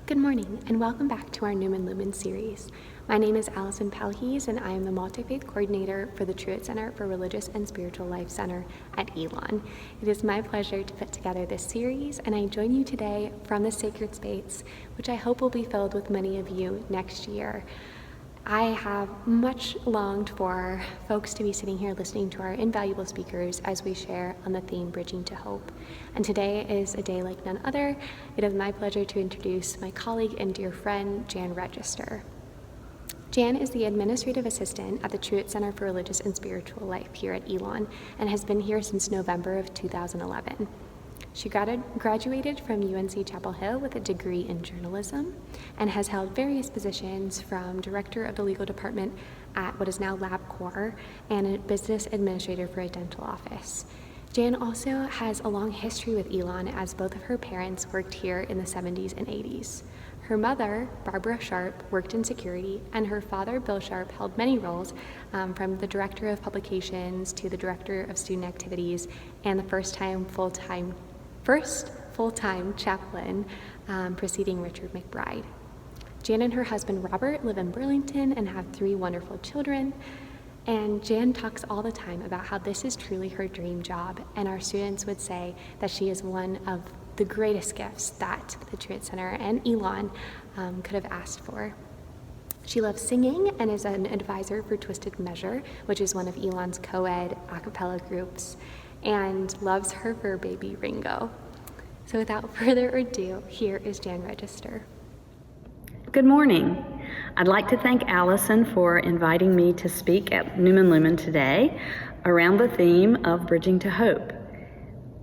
Good morning, and welcome back to our Newman Lumen series. My name is Allison Palhees, and I am the Multi-Faith Coordinator for the Truett Center for Religious and Spiritual Life Center at Elon. It is my pleasure to put together this series, and I join you today from the sacred space, which I hope will be filled with many of you next year. I have much longed for folks to be sitting here listening to our invaluable speakers as we share on the theme Bridging to Hope. And today is a day like none other. It is my pleasure to introduce my colleague and dear friend, Jan Register. Jan is the administrative assistant at the Truett Center for Religious and Spiritual Life here at Elon and has been here since November of 2011. She graduated from UNC Chapel Hill with a degree in journalism and has held various positions from director of the legal department at what is now LabCorp and a business administrator for a dental office. Jan also has a long history with Elon as both of her parents worked here in the 70s and 80s. Her mother, Barbara Sharp, worked in security, and her father, Bill Sharp, held many roles from the director of publications to the director of student activities and the first full-time chaplain preceding Richard McBride. Jan and her husband Robert live in Burlington and have 3 wonderful children. And Jan talks all the time about how this is truly her dream job, and our students would say that she is one of the greatest gifts that the Truett Center and Elon could have asked for. She loves singing and is an advisor for Twisted Measure, which is one of Elon's co-ed a cappella groups, and loves her fur baby Ringo. So without further ado, here is Jan Register. Good morning. I'd like to thank Allison for inviting me to speak at Newman Lumen today around the theme of Bridging to Hope.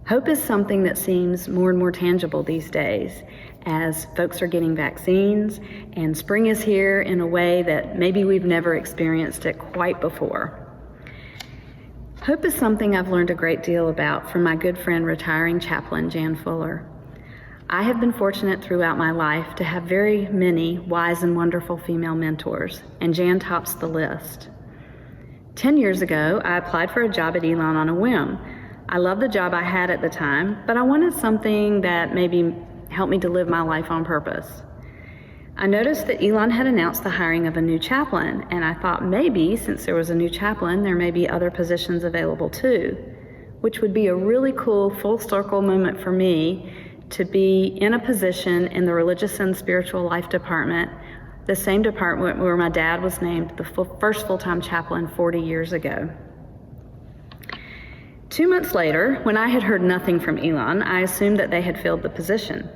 Hope is something that seems more and more tangible these days as folks are getting vaccines and spring is here in a way that maybe we've never experienced it quite before. Hope is something I've learned a great deal about from my good friend, retiring chaplain Jan Fuller. I have been fortunate throughout my life to have very many wise and wonderful female mentors, and Jan tops the list. 10 years ago, I applied for a job at Elon on a whim. I loved the job I had at the time, but I wanted something that maybe helped me to live my life on purpose. I noticed that Elon had announced the hiring of a new chaplain, and I thought maybe, since there was a new chaplain, there may be other positions available too, which would be a really cool full circle moment for me to be in a position in the Religious and Spiritual Life Department, the same department where my dad was named the first full-time chaplain 40 years ago. 2 months later, when I had heard nothing from Elon, I assumed that they had filled the position.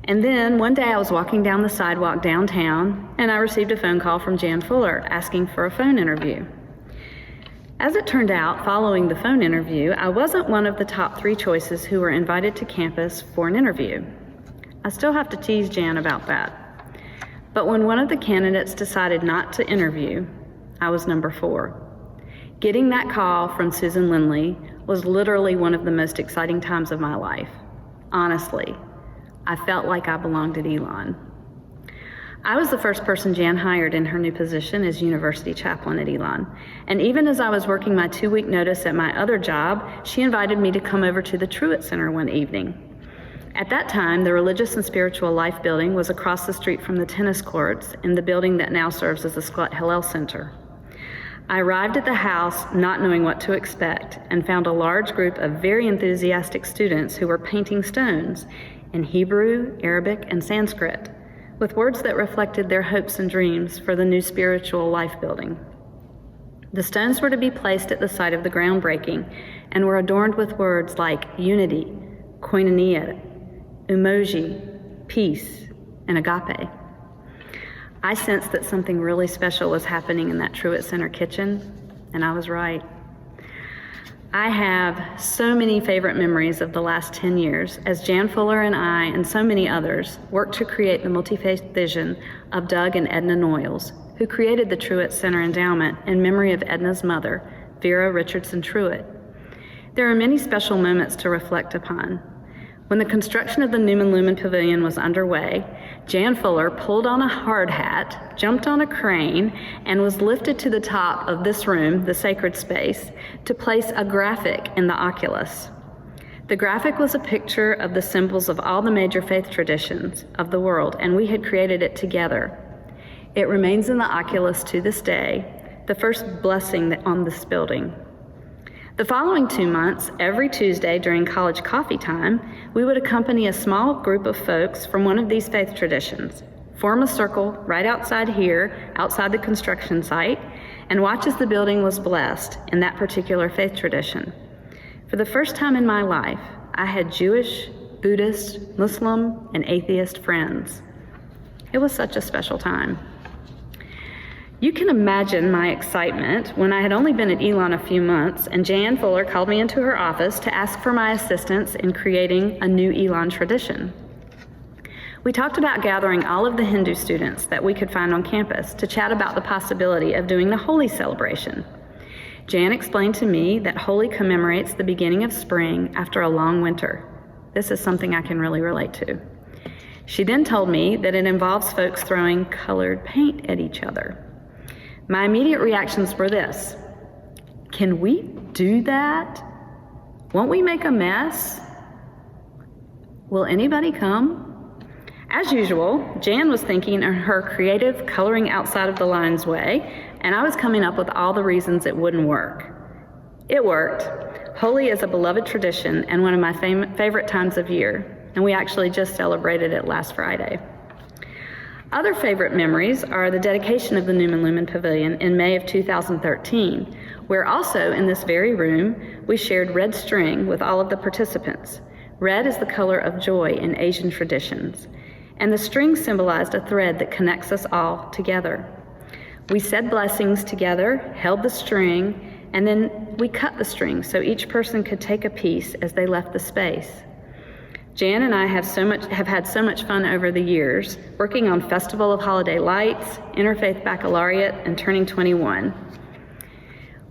And then one day I was walking down the sidewalk downtown and I received a phone call from Jan Fuller asking for a phone interview. As it turned out, following the phone interview, I wasn't one of the top 3 choices who were invited to campus for an interview. I still have to tease Jan about that. But when one of the candidates decided not to interview, I was number 4. Getting that call from Susan Lindley was literally one of the most exciting times of my life. Honestly, I felt like I belonged at Elon. I was the first person Jan hired in her new position as university chaplain at Elon. And even as I was working my 2-week notice at my other job, she invited me to come over to the Truett Center one evening. At that time, the Religious and Spiritual Life building was across the street from the tennis courts in the building that now serves as the Scott Hillel Center. I arrived at the house not knowing what to expect and found a large group of very enthusiastic students who were painting stones in Hebrew, Arabic, and Sanskrit, with words that reflected their hopes and dreams for the new spiritual life building. The stones were to be placed at the site of the groundbreaking and were adorned with words like unity, koinonia, umoji, peace, and agape. I sensed that something really special was happening in that Truett Center kitchen, and I was right. I have so many favorite memories of the last 10 years as Jan Fuller and I and so many others worked to create the multi-faith vision of Doug and Edna Noyles, who created the Truett Center Endowment in memory of Edna's mother, Vera Richardson Truett. There are many special moments to reflect upon. When the construction of the Newman Lumen Pavilion was underway, Jan Fuller pulled on a hard hat, jumped on a crane, and was lifted to the top of this room, the sacred space, to place a graphic in the oculus. The The graphic was a picture of the symbols of all the major faith traditions of the world, and we had created it together. It remains in the oculus to this day, the first blessing on this building. The following 2 months, every Tuesday during college coffee time, we would accompany a small group of folks from one of these faith traditions, form a circle right outside here, outside the construction site, and watch as the building was blessed in that particular faith tradition. For the first time in my life, I had Jewish, Buddhist, Muslim, and atheist friends. It was such a special time. You can imagine my excitement when I had only been at Elon a few months and Jan Fuller called me into her office to ask for my assistance in creating a new Elon tradition. We talked about gathering all of the Hindu students that we could find on campus to chat about the possibility of doing the Holi celebration. Jan explained to me that Holi commemorates the beginning of spring after a long winter. This is something I can really relate to. She then told me that it involves folks throwing colored paint at each other. My immediate reactions were this: can we do that? Won't we make a mess? Will anybody come? As usual, Jan was thinking in her creative coloring outside of the lines way, and I was coming up with all the reasons it wouldn't work. It worked. Holi is a beloved tradition and one of my favorite times of year, and we actually just celebrated it last Friday. Other favorite memories are the dedication of the Newman Lumen Pavilion in May of 2013, where also in this very room, we shared red string with all of the participants. Red is the color of joy in Asian traditions, and the string symbolized a thread that connects us all together. We said blessings together, held the string, and then we cut the string so each person could take a piece as they left the space. Jan and I have had so much fun over the years, working on Festival of Holiday Lights, Interfaith Baccalaureate, and Turning 21.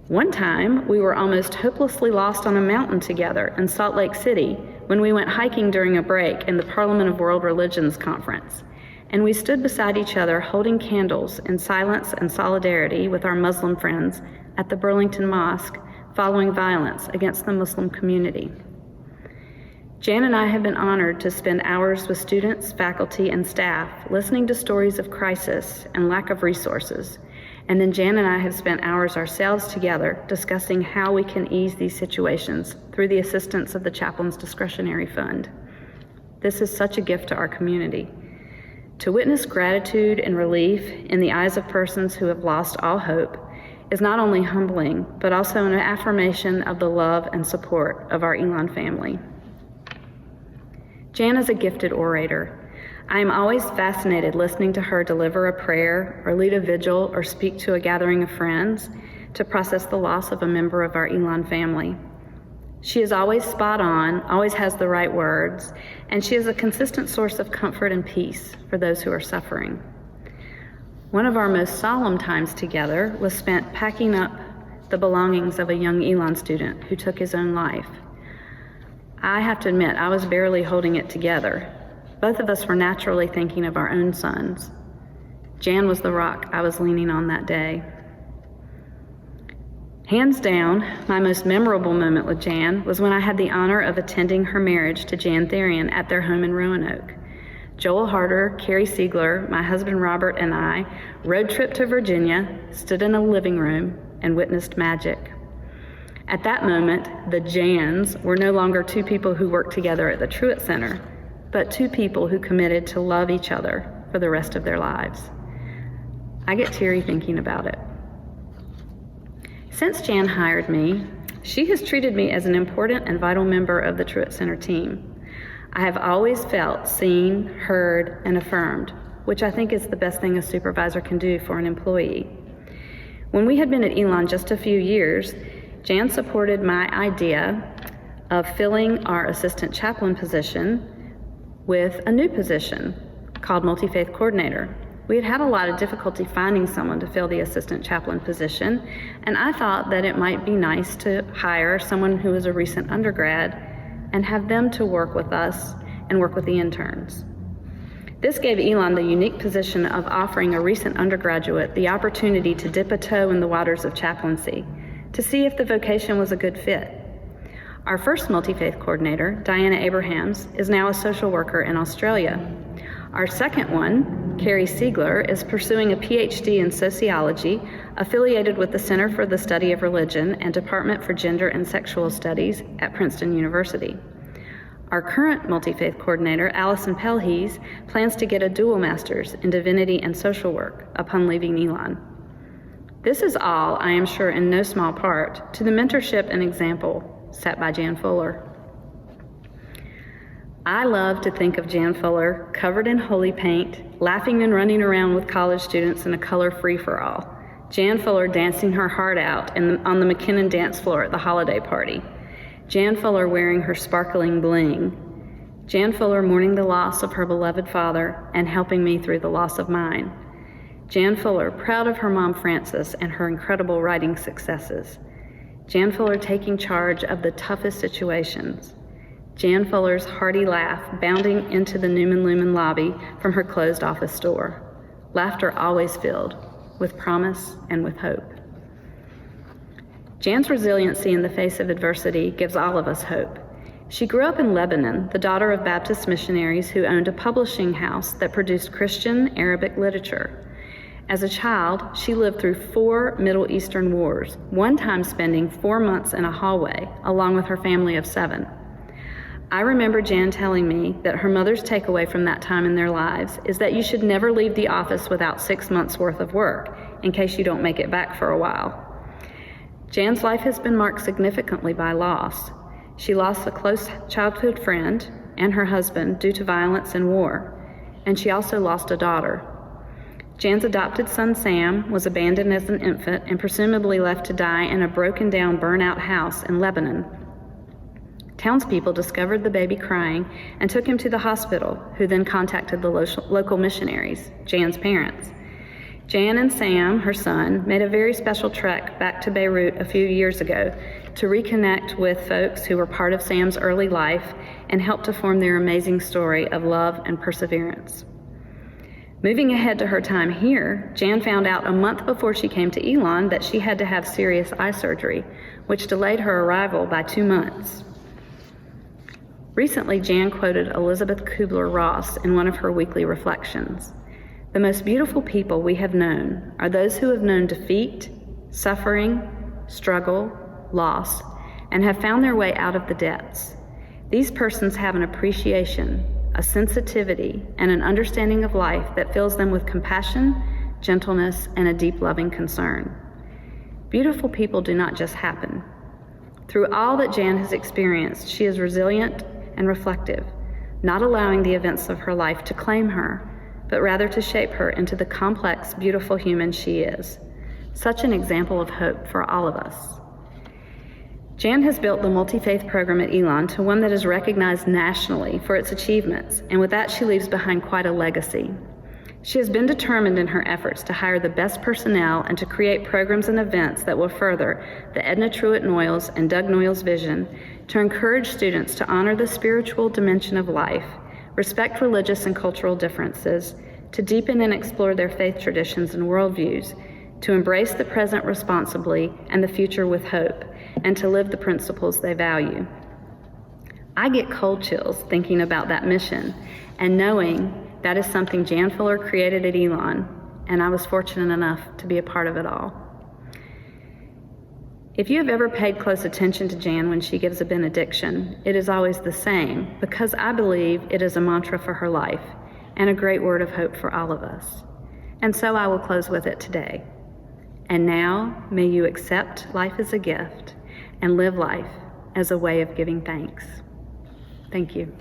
One time, we were almost hopelessly lost on a mountain together in Salt Lake City when we went hiking during a break in the Parliament of World Religions conference, and we stood beside each other holding candles in silence and solidarity with our Muslim friends at the Burlington Mosque following violence against the Muslim community. Jan and I have been honored to spend hours with students, faculty, and staff listening to stories of crisis and lack of resources. And then Jan and I have spent hours ourselves together discussing how we can ease these situations through the assistance of the Chaplain's Discretionary Fund. This is such a gift to our community. To witness gratitude and relief in the eyes of persons who have lost all hope is not only humbling, but also an affirmation of the love and support of our Elon family. Jan is a gifted orator. I am always fascinated listening to her deliver a prayer or lead a vigil or speak to a gathering of friends to process the loss of a member of our Elon family. She is always spot on, always has the right words, and she is a consistent source of comfort and peace for those who are suffering. One of our most solemn times together was spent packing up the belongings of a young Elon student who took his own life. I have to admit, I was barely holding it together. Both of us were naturally thinking of our own sons. Jan was the rock I was leaning on that day. Hands down, my most memorable moment with Jan was when I had the honor of attending her marriage to Jan Therian at their home in Roanoke. Joel Harder, Carrie Siegler, my husband Robert, and I road tripped to Virginia, stood in a living room, and witnessed magic. At that moment, the Jans were no longer two people who worked together at the Truett Center, but two people who committed to love each other for the rest of their lives. I get teary thinking about it. Since Jan hired me, she has treated me as an important and vital member of the Truett Center team. I have always felt seen, heard, and affirmed, which I think is the best thing a supervisor can do for an employee. When we had been at Elon just a few years, Jan supported my idea of filling our assistant chaplain position with a new position called multi-faith coordinator. We had had a lot of difficulty finding someone to fill the assistant chaplain position, and I thought that it might be nice to hire someone who was a recent undergrad and have them to work with us and work with the interns. This gave Elon the unique position of offering a recent undergraduate the opportunity to dip a toe in the waters of chaplaincy, to see if the vocation was a good fit. Our first multi-faith coordinator, Diana Abrahams, is now a social worker in Australia. Our second one, Carrie Siegler, is pursuing a PhD in sociology, affiliated with the Center for the Study of Religion and Department for Gender and Sexual Studies at Princeton University. Our current multi-faith coordinator, Allison Pelhees, plans to get a dual master's in divinity and social work upon leaving Elon. This is all, I am sure, in no small part, to the mentorship and example set by Jan Fuller. I love to think of Jan Fuller covered in holy paint, laughing and running around with college students in a color free-for-all. Jan Fuller dancing her heart out on the McKinnon dance floor at the holiday party. Jan Fuller wearing her sparkling bling. Jan Fuller mourning the loss of her beloved father and helping me through the loss of mine. Jan Fuller proud of her mom Frances and her incredible writing successes. Jan Fuller taking charge of the toughest situations. Jan Fuller's hearty laugh bounding into the Newman Lumen lobby from her closed office door. Laughter always filled with promise and with hope. Jan's resiliency in the face of adversity gives all of us hope. She grew up in Lebanon, the daughter of Baptist missionaries who owned a publishing house that produced Christian Arabic literature. As a child, she lived through 4 Middle Eastern wars, one time spending 4 months in a hallway, along with her family of 7. I remember Jan telling me that her mother's takeaway from that time in their lives is that you should never leave the office without 6 months' worth of work, in case you don't make it back for a while. Jan's life has been marked significantly by loss. She lost a close childhood friend and her husband due to violence and war, and she also lost a daughter. Jan's adopted son, Sam, was abandoned as an infant and presumably left to die in a broken-down, burnt-out house in Lebanon. Townspeople discovered the baby crying and took him to the hospital, who then contacted the local missionaries, Jan's parents. Jan and Sam, her son, made a very special trek back to Beirut a few years ago to reconnect with folks who were part of Sam's early life and help to form their amazing story of love and perseverance. Moving ahead to her time here, Jan found out a month before she came to Elon that she had to have serious eye surgery, which delayed her arrival by 2 months. Recently, Jan quoted Elizabeth Kubler-Ross in one of her weekly reflections. "The most beautiful people we have known are those who have known defeat, suffering, struggle, loss, and have found their way out of the depths. These persons have an appreciation, a sensitivity, and an understanding of life that fills them with compassion, gentleness, and a deep loving concern. Beautiful people do not just happen." Through all that Jan has experienced, she is resilient and reflective, not allowing the events of her life to claim her, but rather to shape her into the complex, beautiful human she is. Such an example of hope for all of us. Jan has built the multi-faith program at Elon to one that is recognized nationally for its achievements, and with that she leaves behind quite a legacy. She has been determined in her efforts to hire the best personnel and to create programs and events that will further the Edna Truitt Noyes and Doug Noyes' vision to encourage students to honor the spiritual dimension of life, respect religious and cultural differences, to deepen and explore their faith traditions and worldviews, to embrace the present responsibly and the future with hope, and to live the principles they value. I get cold chills thinking about that mission and knowing that is something Jan Fuller created at Elon, and I was fortunate enough to be a part of it all. If you have ever paid close attention to Jan when she gives a benediction, it is always the same, because I believe it is a mantra for her life and a great word of hope for all of us. And so I will close with it today. And now, may you accept life as a gift and live life as a way of giving thanks. Thank you.